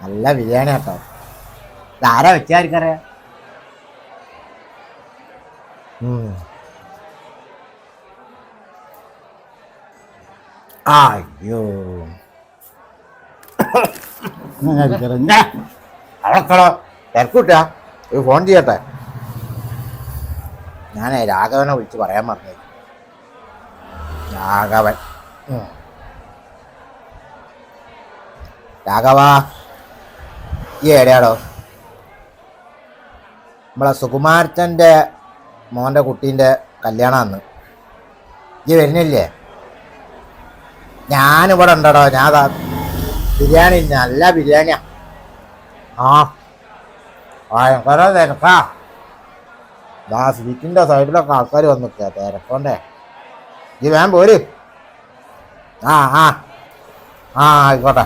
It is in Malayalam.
നല്ല ബിരിയാണി കേട്ടോ. ഇതാരാ വെച്ചായിരിക്കറിയാം. അയ്യോ അവളക്കളോ തിരക്കൂട്ടാ. ഒരു ഫോൺ ചെയ്യട്ടെ. ഞാനേ രാഘവനെ വിളിച്ച് പറയാൻ പറഞ്ഞു. രാഘവൻ, രാഘവ ഈ എവിടെയാടോ? നമ്മളെ സുകുമാരച്ചൻ്റെ മോൻ്റെ കുട്ടീൻ്റെ കല്യാണമാണ്. ഈ വരുന്നില്ലേ? ഞാനിവിടെ ഉണ്ടോ. ഞാൻ ബിരിയാണി, നല്ല ബിരിയാണിയാ. ഭയങ്കര തിരക്കാ. സീറ്റിൻ്റെ സൈഡിലൊക്കെ ആൾക്കാർ വന്ന് നിൽക്കുക. തിരക്കൊണ്ടേ ഈ വേഗം പോര്. ആ ആയിക്കോട്ടെ.